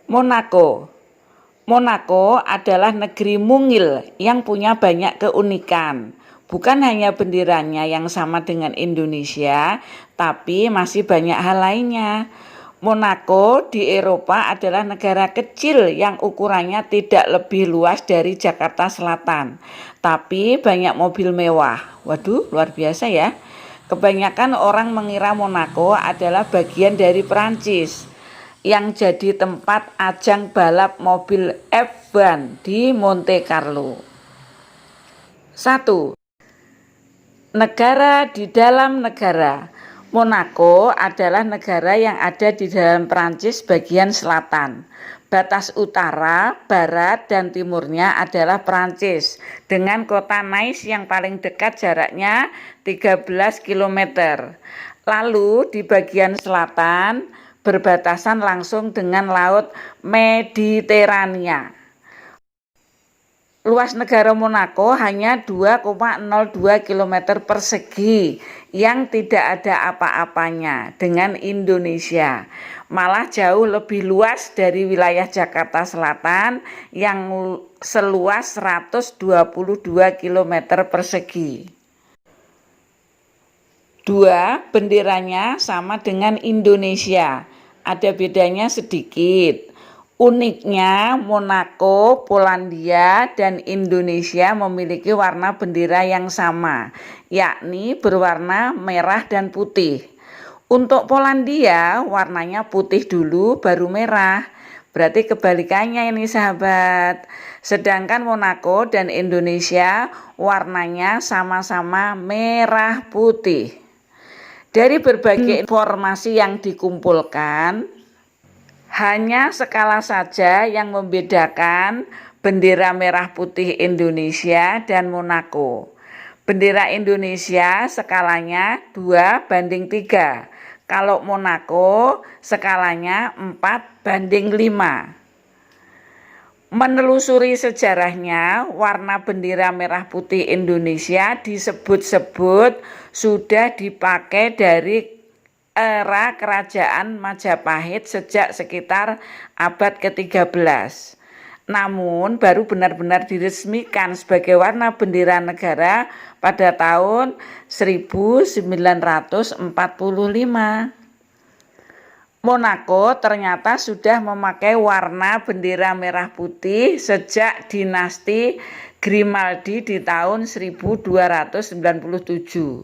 Monaco. Monaco adalah negeri mungil yang punya banyak keunikan. Bukan hanya benderanya yang sama dengan Indonesia, tapi masih banyak hal lainnya. Monaco di Eropa adalah negara kecil yang ukurannya tidak lebih luas dari Jakarta Selatan, tapi banyak mobil mewah. Waduh, luar biasa ya. Kebanyakan orang mengira Monaco adalah bagian dari Perancis yang jadi tempat ajang balap mobil F1 di Monte Carlo. 1. Negara di dalam negara. Monaco adalah negara yang ada di dalam Perancis bagian selatan. Batas utara, barat, dan timurnya adalah Perancis dengan kota Nice yang paling dekat jaraknya 13 km. Lalu di bagian selatan berbatasan langsung dengan Laut Mediterania. Luas negara Monaco hanya 2,02 km persegi yang tidak ada apa-apanya dengan Indonesia. Malah jauh lebih luas dari wilayah Jakarta Selatan yang seluas 122 km persegi. 2. Benderanya sama dengan Indonesia. Ada bedanya sedikit. Uniknya, Monaco, Polandia, dan Indonesia memiliki warna bendera yang sama, yakni berwarna merah dan putih. Untuk Polandia, warnanya putih dulu, baru merah. Berarti kebalikannya ini sahabat. Sedangkan Monaco dan Indonesia warnanya sama-sama merah putih. Dari berbagai informasi yang dikumpulkan, hanya skala saja yang membedakan bendera merah putih Indonesia dan Monaco. Bendera Indonesia skalanya 2:3. Kalau Monaco skalanya 4:5. Menelusuri sejarahnya, warna bendera merah putih Indonesia disebut-sebut sudah dipakai dari era kerajaan Majapahit sejak sekitar abad ke-13. Namun baru benar-benar diresmikan sebagai warna bendera negara pada tahun 1945. Monaco ternyata sudah memakai warna bendera merah putih sejak dinasti Grimaldi di tahun 1297.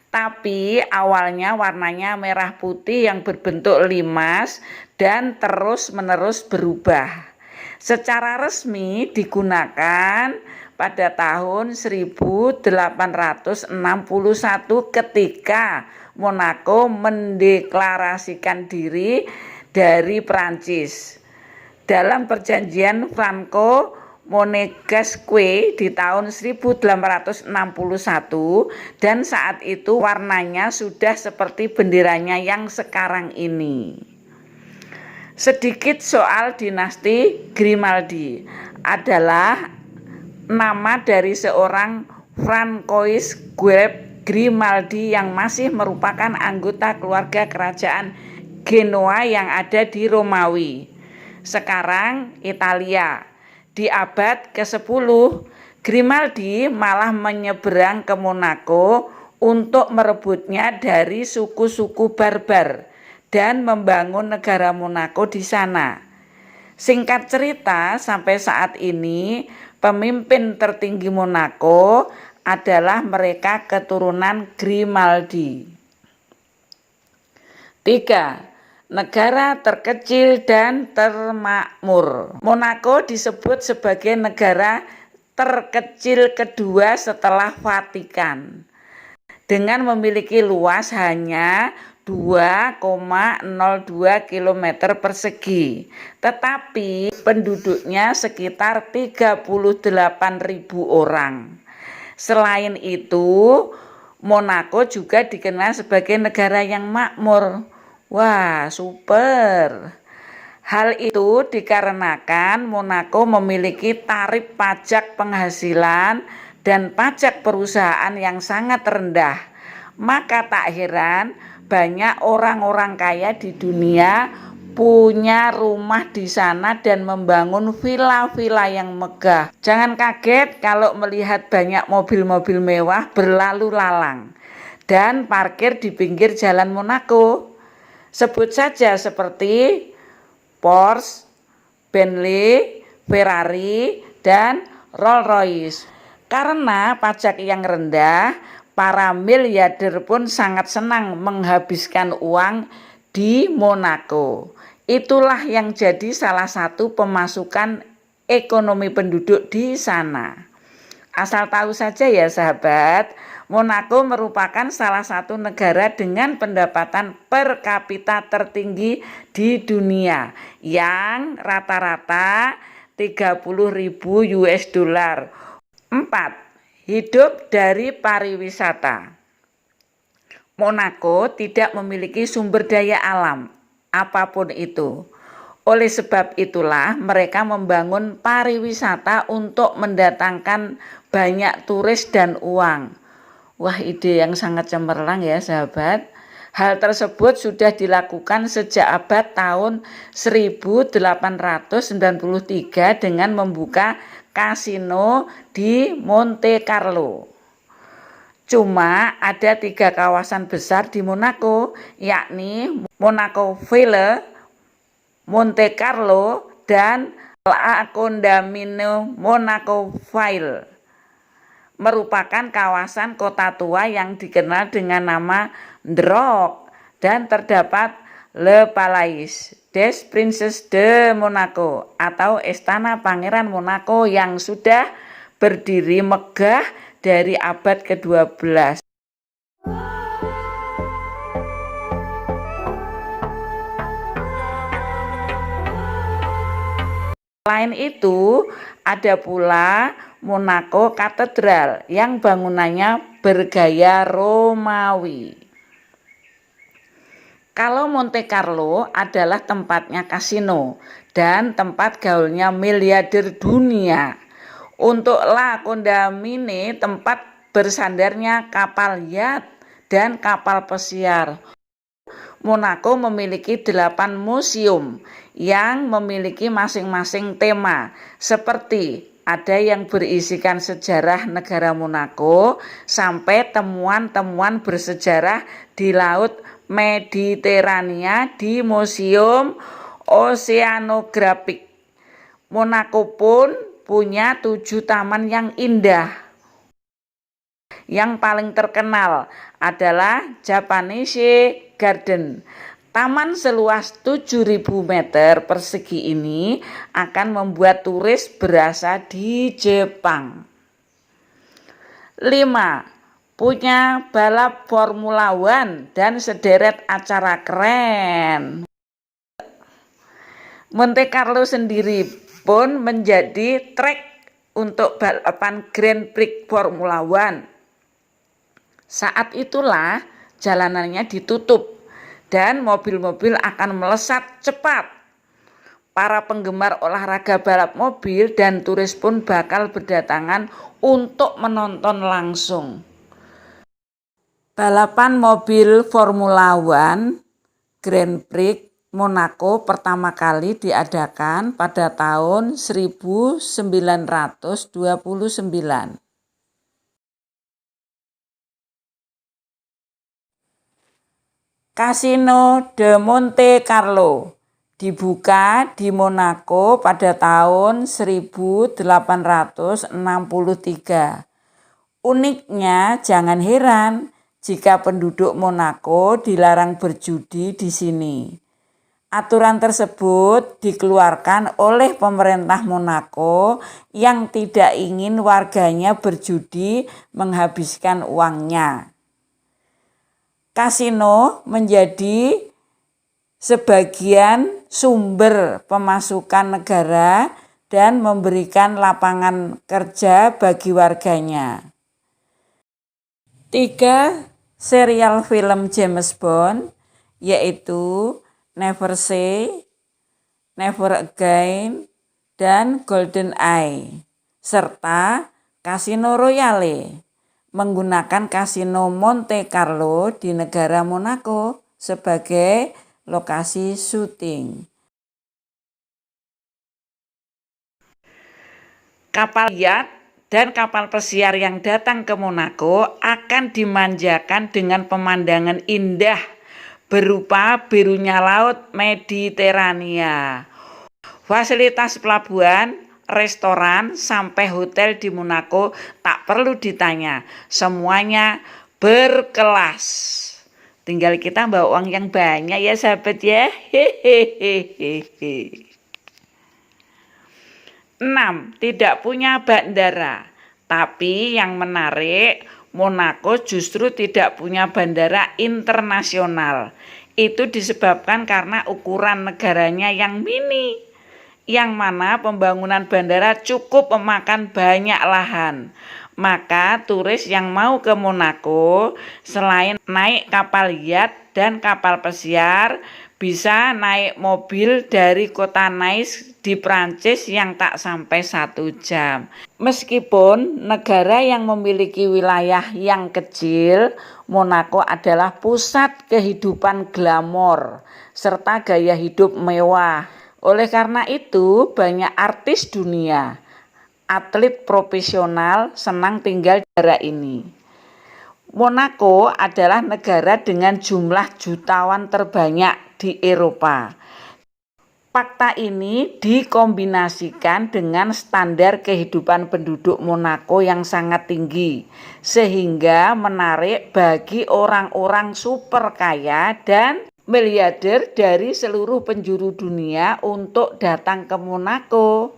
Tapi awalnya warnanya merah putih yang berbentuk limas dan terus-menerus berubah. Secara resmi digunakan pada tahun 1861 ketika Monaco mendeklarasikan diri dari Prancis. Dalam perjanjian Franco-Monégasque di tahun 1861 dan saat itu warnanya sudah seperti benderanya yang sekarang ini. Sedikit soal dinasti Grimaldi adalah nama dari seorang Francois Grimaldi yang masih merupakan anggota keluarga kerajaan Genoa yang ada di Romawi, sekarang Italia. Di abad ke-10, Grimaldi malah menyeberang ke Monaco untuk merebutnya dari suku-suku barbar dan membangun negara Monaco di sana. Singkat cerita, sampai saat ini pemimpin tertinggi Monaco adalah mereka keturunan Grimaldi. 3. Negara terkecil dan termakmur. Monaco disebut sebagai negara terkecil kedua setelah Vatikan, dengan memiliki luas hanya 2,02 km persegi, tetapi penduduknya sekitar 38.000 orang. Selain itu, Monaco juga dikenal sebagai negara yang makmur. Wah, super. Hal itu dikarenakan Monaco memiliki tarif pajak penghasilan dan pajak perusahaan yang sangat rendah. Maka tak heran banyak orang-orang kaya di dunia punya rumah di sana dan membangun villa-villa yang megah. Jangan kaget kalau melihat banyak mobil-mobil mewah berlalu lalang dan parkir di pinggir jalan Monaco. Sebut saja seperti Porsche, Bentley, Ferrari, dan Rolls-Royce. Karena pajak yang rendah, para miliarder pun sangat senang menghabiskan uang di Monaco. Itulah yang jadi salah satu pemasukan ekonomi penduduk di sana. Asal tahu saja ya sahabat, Monaco merupakan salah satu negara dengan pendapatan per kapita tertinggi di dunia yang rata-rata 30.000 US dollar. 4. Hidup dari pariwisata. Monaco tidak memiliki sumber daya alam apapun itu. Oleh sebab itulah mereka membangun pariwisata untuk mendatangkan banyak turis dan uang. Wah, ide yang sangat cemerlang ya sahabat. Hal tersebut sudah dilakukan sejak abad tahun 1893 dengan membuka kasino di Monte Carlo. Cuma ada 3 kawasan besar di Monaco, yakni Monaco Ville, Monte Carlo, dan La Condamine Monaco Ville. Merupakan kawasan kota tua yang dikenal dengan nama Drog dan terdapat Le Palais des Princes de Monaco atau Istana Pangeran Monaco yang sudah berdiri megah dari abad ke-12. Selain itu, ada pula Monaco Katedral yang bangunannya bergaya Romawi. Kalau Monte Carlo adalah tempatnya kasino dan tempat gaulnya miliarder dunia. Untuk La Condamine tempat bersandarnya kapal yacht dan kapal pesiar. Monaco memiliki 8 museum yang memiliki masing-masing tema, seperti ada yang berisikan sejarah negara Monaco sampai temuan-temuan bersejarah di Laut Mediterania di Museum Oceanographic. Monaco pun punya 7 taman yang indah. Yang paling terkenal adalah Japanese Garden. Taman seluas 7.000 meter persegi ini akan membuat turis berasa di Jepang. 5. Punya balap Formula One dan sederet acara keren. Monte Carlo sendiri pun menjadi trek untuk balapan Grand Prix Formula One. Saat itulah jalanannya ditutup dan mobil-mobil akan melesat cepat. Para penggemar olahraga balap mobil dan turis pun bakal berdatangan untuk menonton langsung. Balapan mobil Formula One Grand Prix Monaco pertama kali diadakan pada tahun 1929. Casino de Monte Carlo dibuka di Monaco pada tahun 1863. Uniknya, jangan heran jika penduduk Monaco dilarang berjudi di sini. Aturan tersebut dikeluarkan oleh pemerintah Monaco yang tidak ingin warganya berjudi menghabiskan uangnya. Kasino menjadi sebagian sumber pemasukan negara dan memberikan lapangan kerja bagi warganya. 3 serial film James Bond yaitu Never Say, Never Again, dan Golden Eye, serta Casino Royale menggunakan Kasino Monte Carlo di negara Monaco sebagai lokasi syuting. Kapal yacht dan kapal pesiar yang datang ke Monaco akan dimanjakan dengan pemandangan indah berupa birunya laut Mediterania. Fasilitas pelabuhan, restoran, sampai hotel di Monaco tak perlu ditanya, semuanya berkelas. Tinggal kita bawa uang yang banyak ya sahabat ya. Hehehe. 6. Tidak punya bandara. Tapi yang menarik, Monaco justru tidak punya bandara internasional. Itu disebabkan karena ukuran negaranya yang mini, yang mana pembangunan bandara cukup memakan banyak lahan. Maka turis yang mau ke Monaco selain naik kapal yacht dan kapal pesiar, bisa naik mobil dari kota Nice di Prancis yang tak sampai 1 jam. Meskipun negara yang memiliki wilayah yang kecil, Monaco adalah pusat kehidupan glamor serta gaya hidup mewah. Oleh karena itu, banyak artis dunia, atlet profesional senang tinggal di daerah ini. Monaco adalah negara dengan jumlah jutawan terbanyak di Eropa. Fakta ini dikombinasikan dengan standar kehidupan penduduk Monaco yang sangat tinggi, sehingga menarik bagi orang-orang super kaya dan miliarder dari seluruh penjuru dunia untuk datang ke Monaco.